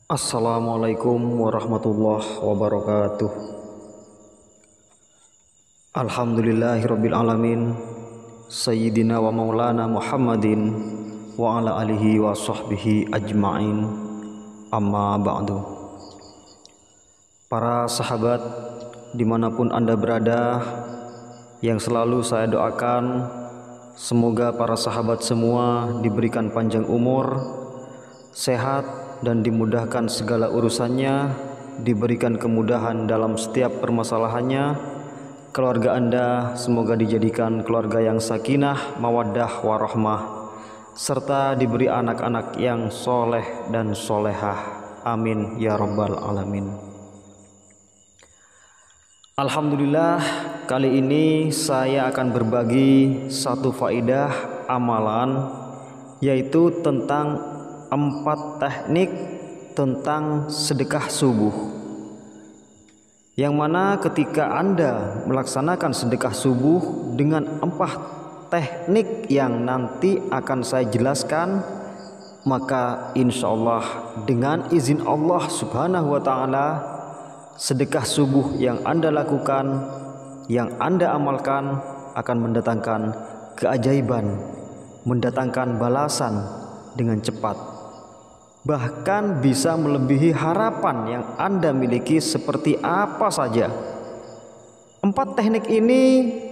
Assalamualaikum warahmatullahi wabarakatuh. Alhamdulillahirabbil alamin. Sayyidina wa maulana Muhammadin wa ala alihi wa sahbihi ajma'in. Amma ba'du. Para sahabat dimanapun Anda berada, yang selalu saya doakan semoga para sahabat semua diberikan panjang umur, sehat, dan dimudahkan segala urusannya, diberikan kemudahan dalam setiap permasalahannya. Keluarga Anda semoga dijadikan keluarga yang sakinah, mawaddah, warahmah, serta diberi anak-anak yang soleh dan solehah. Amin ya rabbal alamin. Alhamdulillah, kali ini saya akan berbagi satu faidah amalan, yaitu tentang 4 teknik tentang sedekah subuh, yang mana ketika Anda melaksanakan sedekah subuh dengan 4 teknik yang nanti akan saya jelaskan, maka insya Allah dengan izin Allah subhanahu wa ta'ala, sedekah subuh yang Anda lakukan, yang Anda amalkan akan mendatangkan keajaiban, mendatangkan balasan dengan cepat, bahkan bisa melebihi harapan yang Anda miliki seperti apa saja. 4 teknik ini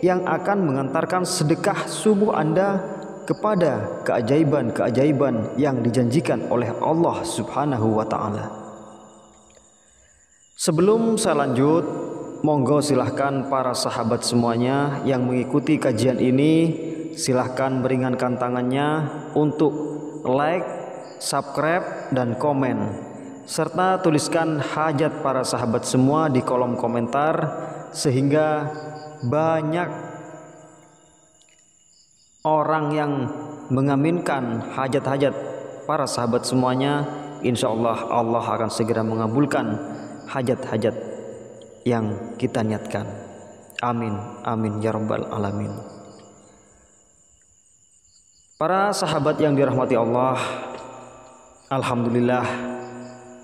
yang akan mengantarkan sedekah subuh Anda kepada keajaiban-keajaiban yang dijanjikan oleh Allah subhanahu wa ta'ala. Sebelum saya lanjut, monggo silahkan para sahabat semuanya yang mengikuti kajian ini, silahkan meringankan tangannya untuk like, subscribe, dan komen, serta tuliskan hajat para sahabat semua di kolom komentar, sehingga banyak orang yang mengaminkan hajat-hajat para sahabat semuanya. Insya Allah, Allah akan segera mengabulkan hajat-hajat yang kita niatkan. Amin, amin ya rabbal alamin. Para sahabat yang dirahmati Allah, alhamdulillah,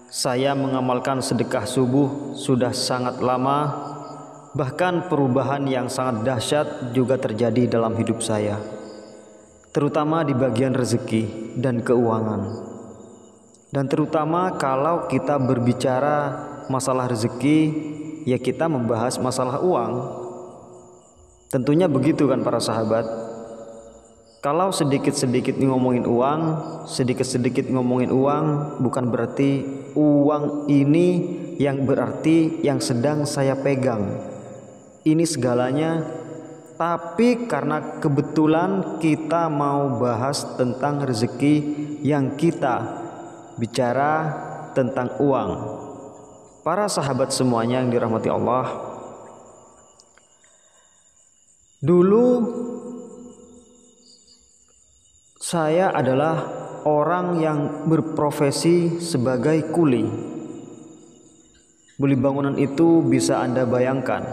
saya mengamalkan sedekah subuh sudah sangat lama. Bahkan perubahan yang sangat dahsyat juga terjadi dalam hidup saya, terutama di bagian rezeki dan keuangan. Dan terutama kalau kita berbicara masalah rezeki, ya kita membahas masalah uang. Tentunya begitu kan para sahabat. Kalau sedikit-sedikit ngomongin uang, sedikit-sedikit ngomongin uang, bukan berarti uang ini yang berarti yang sedang saya pegang. Ini segalanya, tapi karena kebetulan kita mau bahas tentang rezeki, yang kita bicara tentang uang. Para sahabat semuanya yang dirahmati Allah, dulu saya adalah orang yang berprofesi sebagai kuli. Beli bangunan itu bisa Anda bayangkan,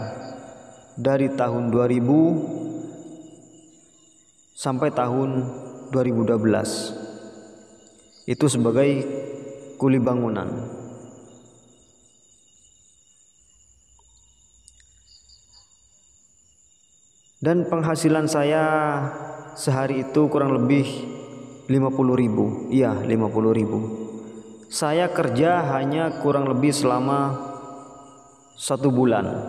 dari tahun 2000 sampai tahun 2012 itu sebagai kuli bangunan. Dan penghasilan saya sehari itu kurang lebih 50.000. Iya, 50.000. Saya kerja hanya kurang lebih selama 1 bulan.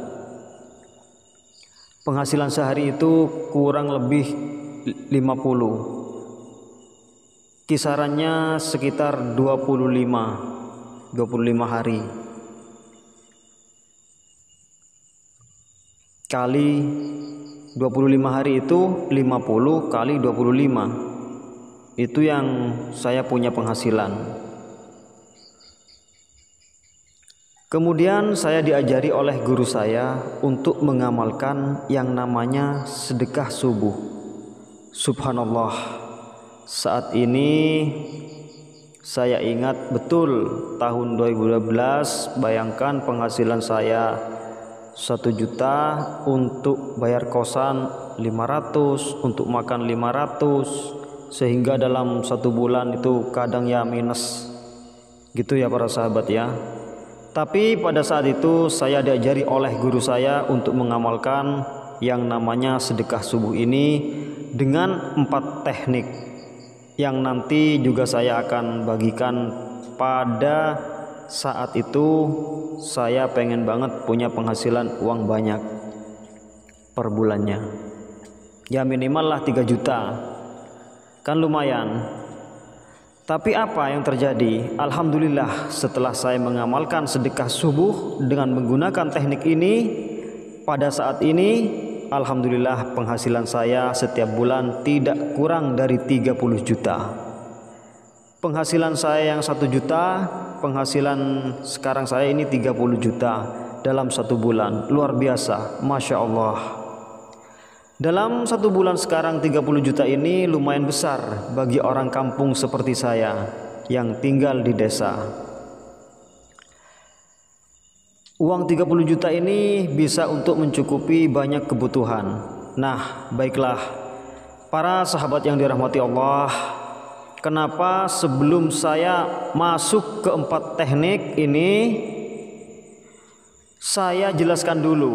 Penghasilan sehari itu kurang lebih 50. Kisarannya sekitar 25 hari. Kali 25 hari itu 50 kali 25. Itu yang saya punya penghasilan. Kemudian saya diajari oleh guru saya untuk mengamalkan yang namanya sedekah subuh. Subhanallah, saat ini saya ingat betul tahun 2012, bayangkan penghasilan saya 1 juta, untuk bayar kosan 500, untuk makan 500, sehingga dalam 1 bulan itu kadang ya minus Gitu ya para sahabat ya. Tapi pada saat itu saya diajari oleh guru saya untuk mengamalkan yang namanya sedekah subuh ini dengan 4 teknik yang nanti juga saya akan bagikan pada saat itu. Saya pengen banget punya penghasilan uang banyak per bulannya, ya minimal lah 3 juta, kan lumayan. Tapi apa yang terjadi? Alhamdulillah, setelah saya mengamalkan sedekah subuh dengan menggunakan teknik ini, pada saat ini alhamdulillah penghasilan saya setiap bulan tidak kurang dari 30 juta. Penghasilan saya yang 1 juta, penghasilan sekarang saya ini 30 juta dalam 1 bulan. Luar biasa, Masya Allah. Dalam 1 bulan sekarang 30 juta ini lumayan besar bagi orang kampung seperti saya yang tinggal di desa. Uang 30 juta ini bisa untuk mencukupi banyak kebutuhan. Nah, baiklah para sahabat yang dirahmati Allah, kenapa sebelum saya masuk ke 4 teknik ini, saya jelaskan dulu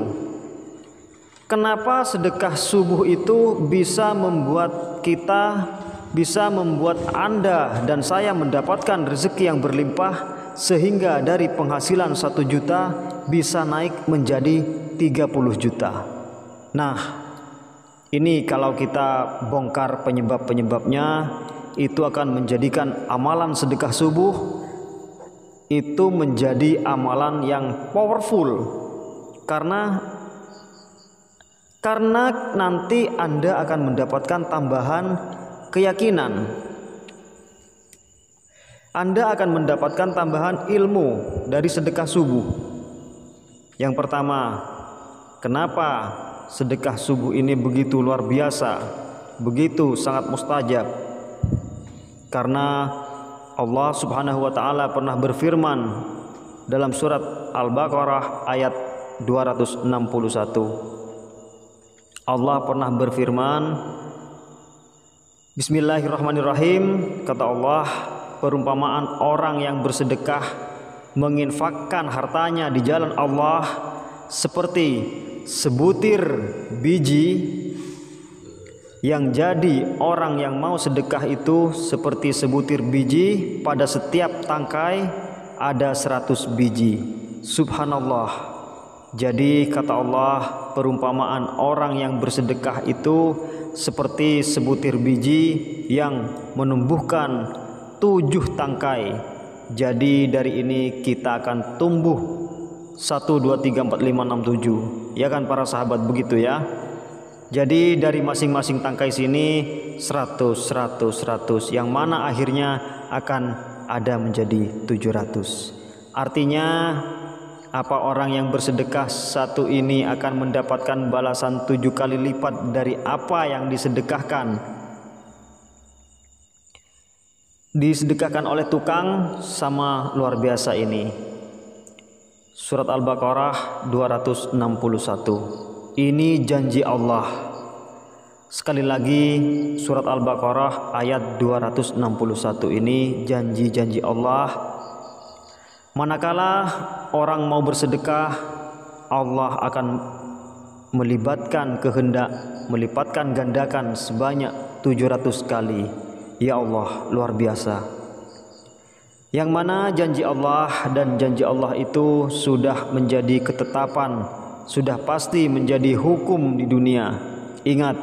kenapa sedekah subuh itu bisa membuat kita, bisa membuat Anda dan saya mendapatkan rezeki yang berlimpah, sehingga dari penghasilan 1 juta bisa naik menjadi 30 juta. Nah, ini kalau kita bongkar penyebab-penyebabnya, itu akan menjadikan amalan sedekah subuh itu menjadi amalan yang powerful, karena nanti Anda akan mendapatkan tambahan keyakinan. Anda akan mendapatkan tambahan ilmu dari sedekah subuh. Yang pertama, kenapa sedekah subuh ini begitu luar biasa, begitu sangat mustajab? Karena Allah Subhanahu wa taala pernah berfirman dalam surat Al-Baqarah ayat 261. Allah pernah berfirman, Bismillahirrahmanirrahim, kata Allah, perumpamaan orang yang bersedekah menginfakkan hartanya di jalan Allah seperti sebutir biji, yang jadi orang yang mau sedekah itu seperti sebutir biji, pada setiap tangkai ada 100 biji. Subhanallah. Jadi kata Allah, perumpamaan orang yang bersedekah itu seperti sebutir biji yang menumbuhkan 7 tangkai. Jadi dari ini kita akan tumbuh 1, 2, 3, 4, 5, 6, 7. Ya kan para sahabat, begitu ya. Jadi dari masing-masing tangkai sini 100, 100, 100, yang mana akhirnya akan ada menjadi 700. Artinya apa orang yang bersedekah satu ini akan mendapatkan balasan 7 kali lipat dari apa yang disedekahkan. Disedekahkan oleh tukang sama luar biasa ini. Surat Al-Baqarah 261. Ini janji Allah. Sekali lagi, surat Al-Baqarah ayat 261 ini janji-janji Allah. Manakala orang mau bersedekah, Allah akan melibatkan kehendak, melipatkan gandakan sebanyak 700 kali. Ya Allah, luar biasa. Yang mana janji Allah, dan janji Allah itu sudah menjadi ketetapan, sudah pasti menjadi hukum di dunia. Ingat,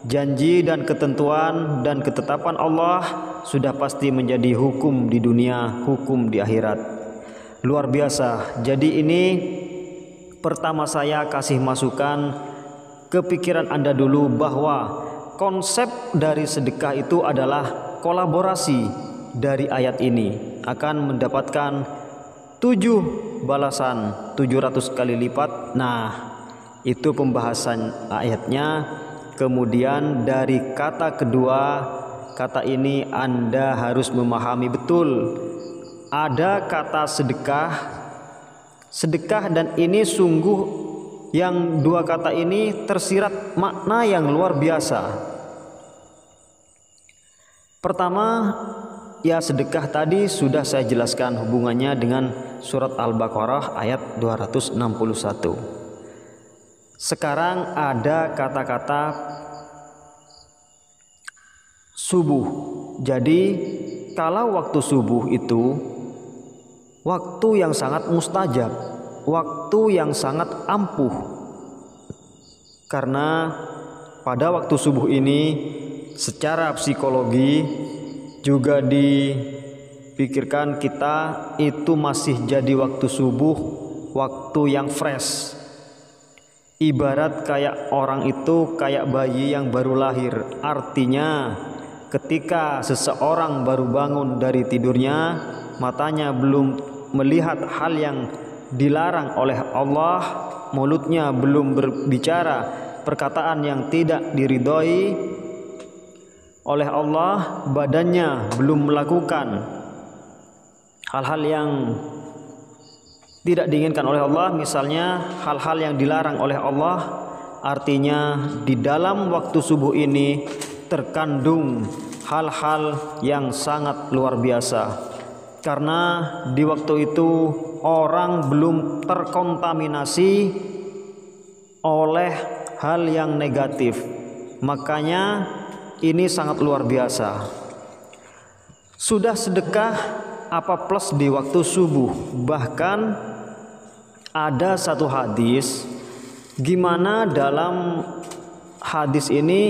janji dan ketentuan dan ketetapan Allah sudah pasti menjadi hukum di dunia, hukum di akhirat. Luar biasa. Jadi ini pertama saya kasih masukan ke pikiran Anda dulu bahwa konsep dari sedekah itu adalah kolaborasi. Dari ayat ini akan mendapatkan 7 balasan 700 kali lipat. Nah, itu pembahasan ayatnya. Kemudian dari kata kedua, kata ini Anda harus memahami betul. Ada kata sedekah, sedekah, dan ini sungguh yang 2 kata ini tersirat makna yang luar biasa. Pertama, ya sedekah tadi sudah saya jelaskan hubungannya dengan surat Al-Baqarah ayat 261. Sekarang ada kata-kata subuh. Jadi kalau waktu subuh itu waktu yang sangat mustajab, waktu yang sangat ampuh. Karena pada waktu subuh ini secara psikologi juga dipikirkan kita itu masih jadi waktu subuh, waktu yang fresh. Ibarat kayak orang itu kayak bayi yang baru lahir. Artinya ketika seseorang baru bangun dari tidurnya, matanya belum melihat hal yang dilarang oleh Allah, mulutnya belum berbicara perkataan yang tidak diridhoi oleh Allah, badannya belum melakukan hal-hal yang tidak diinginkan oleh Allah, misalnya hal-hal yang dilarang oleh Allah. Artinya di dalam waktu subuh ini terkandung hal-hal yang sangat luar biasa, karena di waktu itu orang belum terkontaminasi oleh hal yang negatif. Makanya ini sangat luar biasa. Sudah sedekah apa plus di waktu subuh. Bahkan ada satu hadis gimana dalam hadis ini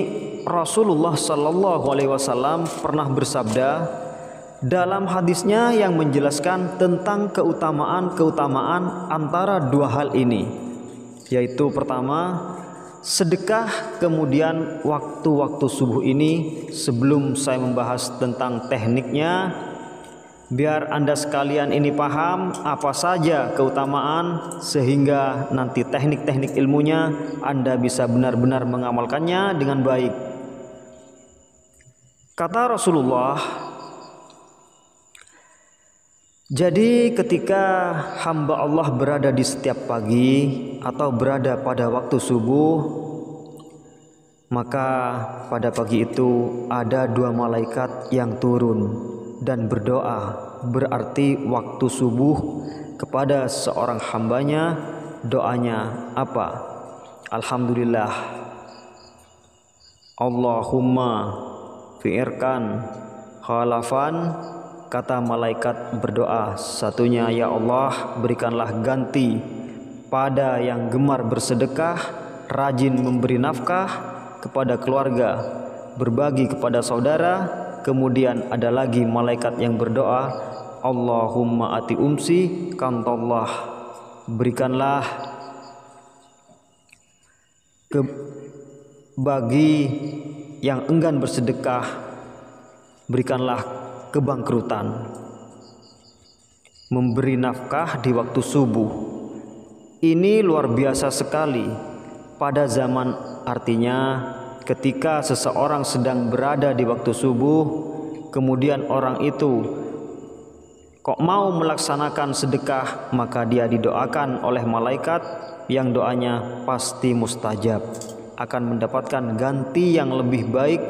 Rasulullah Shallallahu Alaihi Wasallam pernah bersabda dalam hadisnya yang menjelaskan tentang keutamaan antara dua hal ini, yaitu pertama sedekah, kemudian waktu-waktu subuh ini. Sebelum saya membahas tentang tekniknya, biar Anda sekalian ini paham apa saja keutamaan, sehingga nanti teknik-teknik ilmunya Anda bisa benar-benar mengamalkannya dengan baik. Kata Rasulullah, jadi ketika hamba Allah berada di setiap pagi atau berada pada waktu subuh, maka pada pagi itu ada dua malaikat yang turun dan berdoa. Berarti waktu subuh kepada seorang hambanya, doanya apa? Alhamdulillah, Allahumma fi'irkan khalafan. Kata malaikat berdoa satunya, ya Allah, berikanlah ganti pada yang gemar bersedekah, rajin memberi nafkah kepada keluarga, berbagi kepada saudara. Kemudian ada lagi malaikat yang berdoa, Allahumma ati umsi kantallah, berikanlah bagi yang enggan bersedekah, berikanlah kebangkrutan. Memberi nafkah di waktu subuh ini luar biasa sekali pada zaman, artinya ketika seseorang sedang berada di waktu subuh, kemudian orang itu kok mau melaksanakan sedekah, maka dia didoakan oleh malaikat yang doanya pasti mustajab, akan mendapatkan ganti yang lebih baik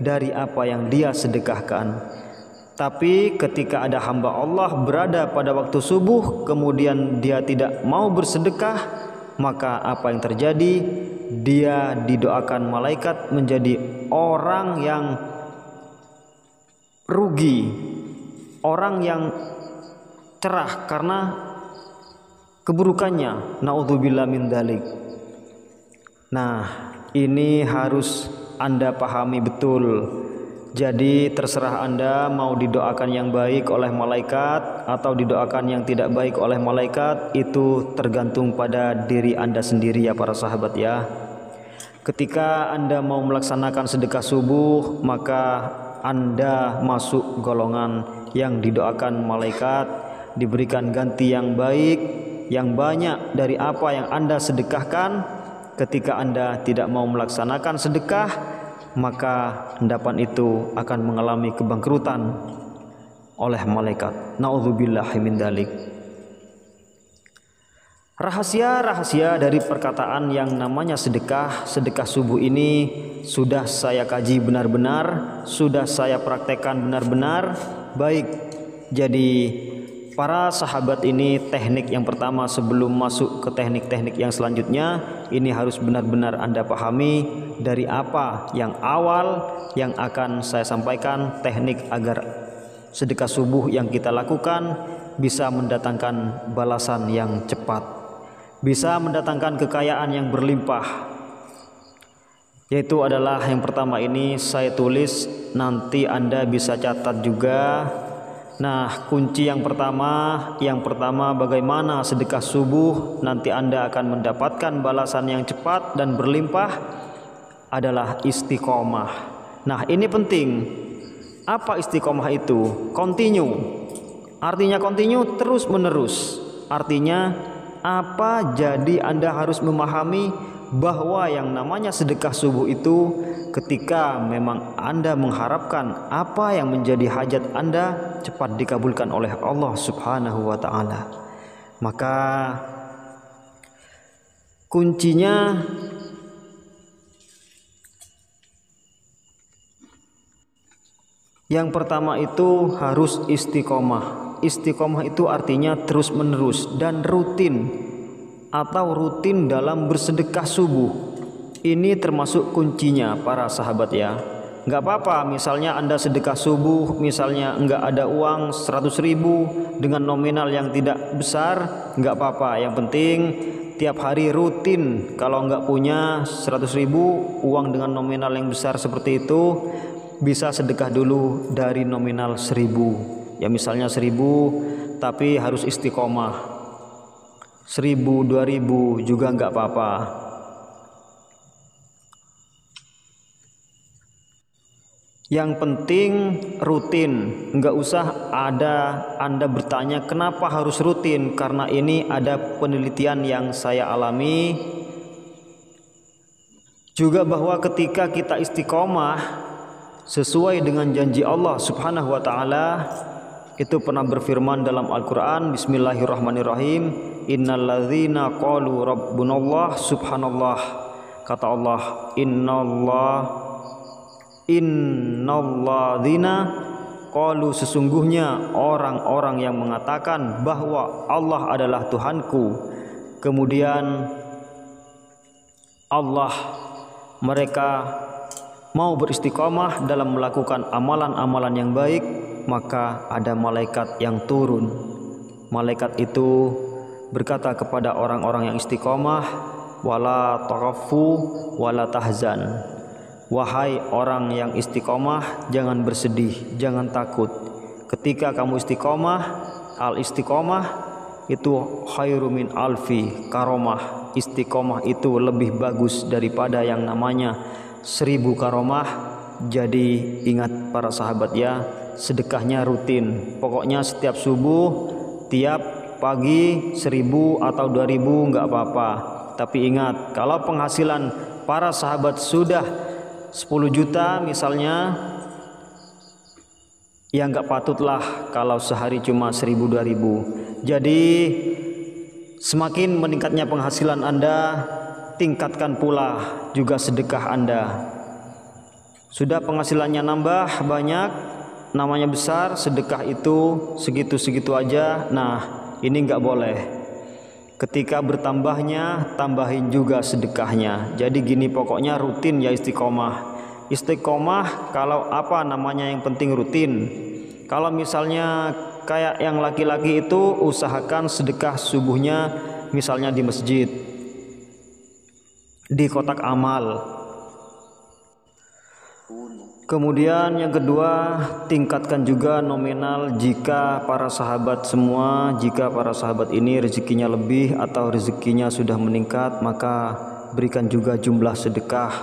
dari apa yang dia sedekahkan. Tapi ketika ada hamba Allah berada pada waktu subuh, kemudian dia tidak mau bersedekah, maka apa yang terjadi? Dia didoakan malaikat menjadi orang yang rugi, orang yang cerah karena keburukannya. Naudzubillah min dzalik. Nah, ini harus Anda pahami betul. Jadi terserah Anda mau didoakan yang baik oleh malaikat atau didoakan yang tidak baik oleh malaikat, itu tergantung pada diri Anda sendiri ya para sahabat ya. Ketika Anda mau melaksanakan sedekah subuh, maka Anda masuk golongan yang didoakan malaikat, diberikan ganti yang baik, yang banyak dari apa yang Anda sedekahkan. Ketika Anda tidak mau melaksanakan sedekah, maka endapan itu akan mengalami kebangkrutan oleh malaikat. Naudzubillahi min dzalik. Rahasia-rahasia dari perkataan yang namanya sedekah subuh ini sudah saya kaji benar-benar, sudah saya praktekkan benar-benar, Baik, jadi para sahabat ini teknik yang pertama sebelum masuk ke teknik-teknik yang selanjutnya, ini harus benar-benar Anda pahami dari apa yang awal yang akan saya sampaikan, teknik agar sedekah subuh yang kita lakukan bisa mendatangkan balasan yang cepat, bisa mendatangkan kekayaan yang berlimpah. Yaitu adalah yang pertama, ini saya tulis, nanti Anda bisa catat juga. Nah, kunci yang pertama bagaimana sedekah subuh nanti Anda akan mendapatkan balasan yang cepat dan berlimpah adalah istiqomah. Nah, ini penting. Apa istiqomah itu? Continue. Artinya continue, terus menerus. Artinya apa? Jadi Anda harus memahami bahwa yang namanya sedekah subuh itu ketika memang Anda mengharapkan apa yang menjadi hajat Anda cepat dikabulkan oleh Allah Subhanahu wa taala. Maka kuncinya yang pertama itu harus istiqomah. Istiqomah itu artinya terus menerus dan rutin, atau rutin dalam bersedekah subuh. Ini termasuk kuncinya para sahabat ya. Nggak apa-apa misalnya Anda sedekah subuh, misalnya nggak ada uang 100.000 dengan nominal yang tidak besar, nggak apa-apa. Yang penting tiap hari rutin. Kalau nggak punya 100.000 uang dengan nominal yang besar seperti itu, bisa sedekah dulu dari nominal 1.000. Ya misalnya 1.000, tapi harus istiqomah. 1.000, 2.000 juga nggak apa-apa. Yang penting rutin, nggak usah ada Anda bertanya kenapa harus rutin, karena ini ada penelitian yang saya alami juga bahwa ketika kita istiqomah sesuai dengan janji Allah Subhanahu wa taala, itu pernah berfirman dalam Al-Quran, Bismillahirrahmanirrahim, innalladzina qalu rabbunallah, subhanallah, kata Allah, innalladzina qalu, sesungguhnya orang-orang yang mengatakan bahwa Allah adalah Tuhanku, kemudian mereka mau beristiqomah dalam melakukan amalan-amalan yang baik, maka ada malaikat yang turun. Malaikat itu berkata kepada orang-orang yang istiqomah, wala taqaffu wala tahzan. Wahai orang yang istiqomah, jangan bersedih, jangan takut. Ketika kamu istiqomah, al-istiqomah itu khairu min alfi karomah. Istiqomah itu lebih bagus daripada yang namanya 1.000 karomah. Jadi ingat para sahabat ya, sedekahnya rutin. Pokoknya setiap subuh, tiap pagi 1.000 atau 2.000 nggak apa-apa. Tapi ingat, kalau penghasilan para sahabat sudah 10 juta misalnya, ya nggak patutlah kalau sehari cuma 1.000 2.000. Jadi semakin meningkatnya penghasilan Anda, tingkatkan pula juga sedekah Anda. Sudah penghasilannya nambah banyak, namanya besar, sedekah itu segitu-segitu aja. Nah, ini nggak boleh. Ketika bertambahnya, tambahin juga sedekahnya. Jadi gini, pokoknya rutin ya istiqomah. Istiqomah kalau apa namanya, yang penting rutin. Kalau misalnya kayak yang laki-laki itu, usahakan sedekah subuhnya misalnya di masjid, di kotak amal. Kemudian yang kedua, tingkatkan juga nominal jika para sahabat ini rezekinya lebih atau rezekinya sudah meningkat, maka berikan juga jumlah sedekah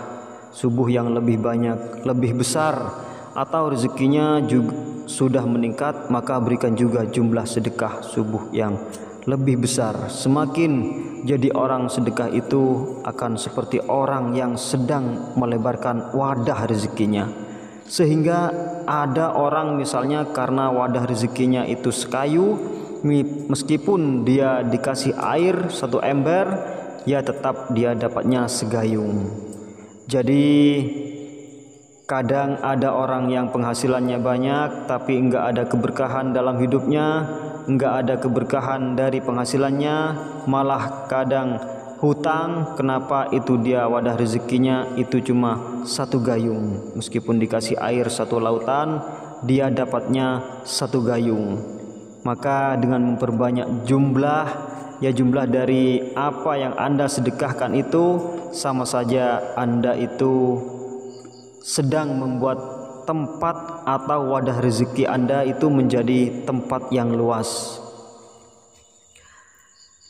subuh yang lebih banyak, lebih besar. Atau rezekinya juga sudah meningkat, maka berikan juga jumlah sedekah subuh yang lebih besar. Semakin jadi orang sedekah itu akan seperti orang yang sedang melebarkan wadah rezekinya. Sehingga ada orang misalnya karena wadah rezekinya itu sekayu, meskipun dia dikasih air 1 ember, ya tetap dia dapatnya segayung. Jadi Kadang ada orang yang penghasilannya banyak tapi enggak ada keberkahan dalam hidupnya, enggak ada keberkahan dari penghasilannya, malah kadang hutang. Kenapa? Itu dia wadah rezekinya itu cuma satu gayung. Meskipun dikasih air satu lautan, dia dapatnya satu gayung. Maka dengan memperbanyak jumlah dari apa yang Anda sedekahkan itu, sama saja Anda itu sedang membuat tempat atau wadah rezeki Anda itu menjadi tempat yang luas.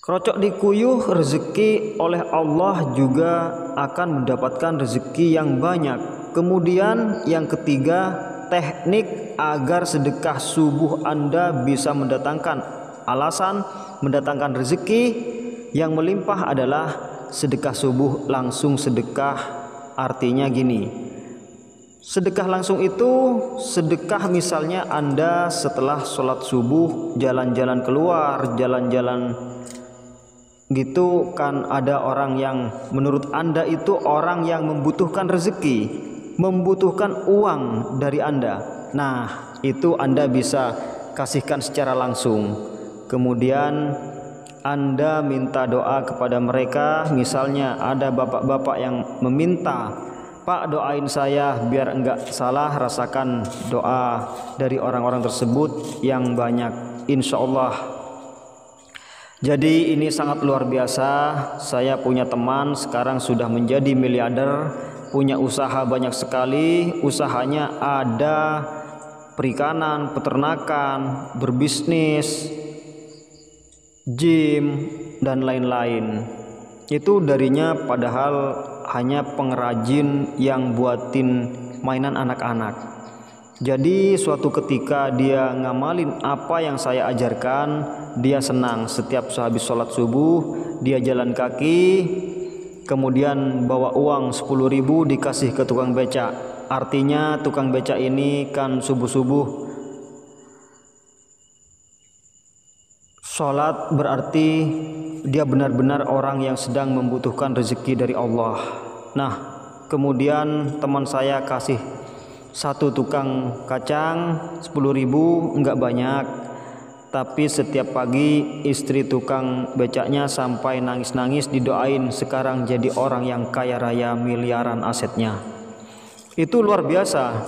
Krocok dikuyuh, rezeki oleh Allah juga akan mendapatkan rezeki yang banyak. Kemudian yang ketiga, teknik agar sedekah subuh Anda bisa mendatangkan rezeki yang melimpah adalah sedekah subuh langsung sedekah. Artinya gini, sedekah langsung itu sedekah misalnya Anda setelah sholat subuh jalan-jalan keluar, jalan-jalan gitu kan, ada orang yang menurut Anda itu orang yang membutuhkan rezeki, membutuhkan uang dari Anda. Nah, itu Anda bisa kasihkan secara langsung. Kemudian Anda minta doa kepada mereka. Misalnya ada bapak-bapak yang meminta, Pak, doain saya biar enggak salah. Rasakan doa dari orang-orang tersebut yang banyak, insya Allah. Jadi ini sangat luar biasa. Saya punya teman sekarang sudah menjadi miliarder, punya usaha banyak sekali. Usahanya ada perikanan, peternakan, berbisnis, gym, dan lain-lain. Itu darinya padahal hanya pengrajin yang buatin mainan anak-anak. Jadi suatu ketika dia ngamalin apa yang saya ajarkan, dia senang. Setiap sehabis sholat subuh dia jalan kaki, kemudian bawa uang 10.000 dikasih ke tukang becak. Artinya tukang becak ini kan subuh-subuh sholat, berarti dia benar-benar orang yang sedang membutuhkan rezeki dari Allah. Nah, kemudian teman saya kasih satu tukang kacang 10.000, enggak banyak, tapi setiap pagi istri tukang becaknya sampai nangis-nangis didoain sekarang jadi orang yang kaya raya, miliaran asetnya. Itu luar biasa.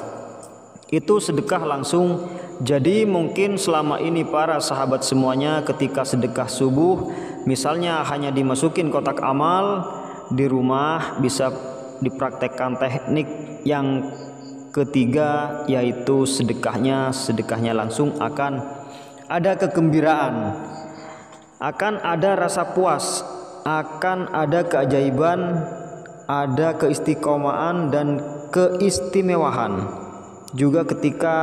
Itu sedekah langsung. Jadi mungkin selama ini para sahabat semuanya ketika sedekah subuh, misalnya hanya dimasukin kotak amal, di rumah bisa dipraktekkan teknik yang ketiga, yaitu sedekahnya langsung akan ada kegembiraan, akan ada rasa puas, akan ada keajaiban, ada keistiqomahan dan keistimewaan. Juga ketika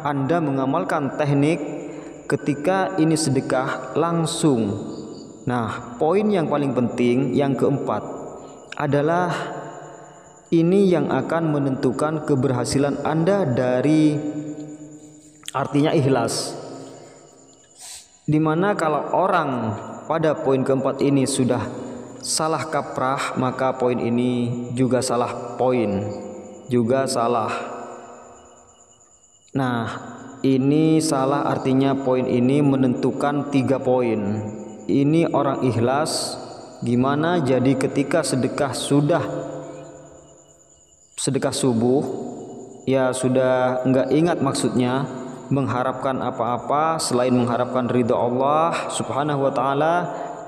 Anda mengamalkan teknik ketika ini sedekah langsung. Nah, poin yang paling penting yang keempat adalah ini yang akan menentukan keberhasilan Anda dari artinya ikhlas. Dimana kalau orang pada poin keempat ini sudah salah kaprah, maka poin ini juga salah poin, juga salah. Nah, ini salah artinya poin ini menentukan 3 poin. Ini orang ikhlas gimana? Jadi ketika sedekah subuh, ya sudah enggak ingat maksudnya mengharapkan apa-apa selain mengharapkan ridha Allah Subhanahu wa taala.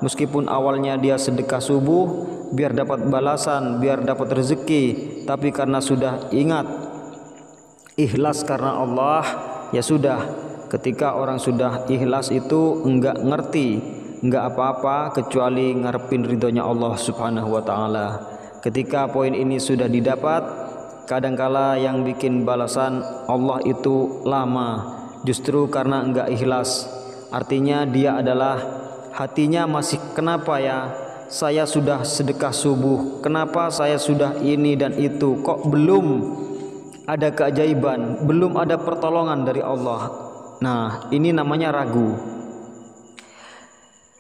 Meskipun awalnya dia sedekah subuh biar dapat balasan, biar dapat rezeki, tapi karena sudah ingat ikhlas karena Allah, ya sudah. Ketika orang sudah ikhlas itu enggak ngerti, enggak apa-apa kecuali ngarepin ridhonya Allah Subhanahu wa taala. Ketika poin ini sudah didapat, kadangkala yang bikin balasan Allah itu lama, justru karena enggak ikhlas. Artinya dia adalah hatinya masih, kenapa ya saya sudah sedekah subuh, kenapa saya sudah ini dan itu, kok belum ada keajaiban, belum ada pertolongan dari Allah. Nah, ini namanya ragu.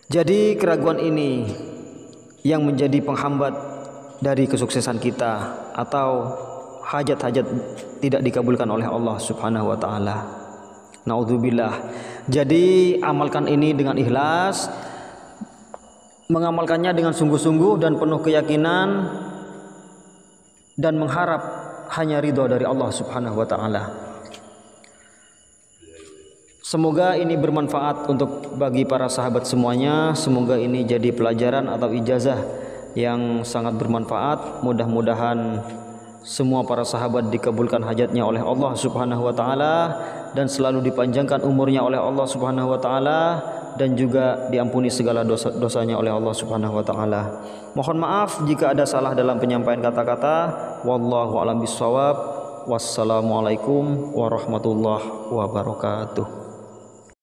Jadi keraguan ini yang menjadi penghambat dari kesuksesan kita, atau hajat-hajat tidak dikabulkan oleh Allah Subhanahu wa taala. Naudzubillah. Jadi amalkan ini dengan ikhlas, mengamalkannya dengan sungguh-sungguh dan penuh keyakinan, dan mengharap hanya ridho dari Allah Subhanahu wa taala. Semoga ini bermanfaat untuk bagi para sahabat semuanya. Semoga ini jadi pelajaran atau ijazah yang sangat bermanfaat. Mudah-mudahan semua para sahabat dikabulkan hajatnya oleh Allah Subhanahu wa taala dan selalu dipanjangkan umurnya oleh Allah Subhanahu wa taala, dan juga diampuni segala dosa-dosanya oleh Allah Subhanahu wa taala. Mohon maaf jika ada salah dalam penyampaian kata-kata. Wallahu a'lam bishawab. Wassalamualaikum warahmatullahi wabarakatuh.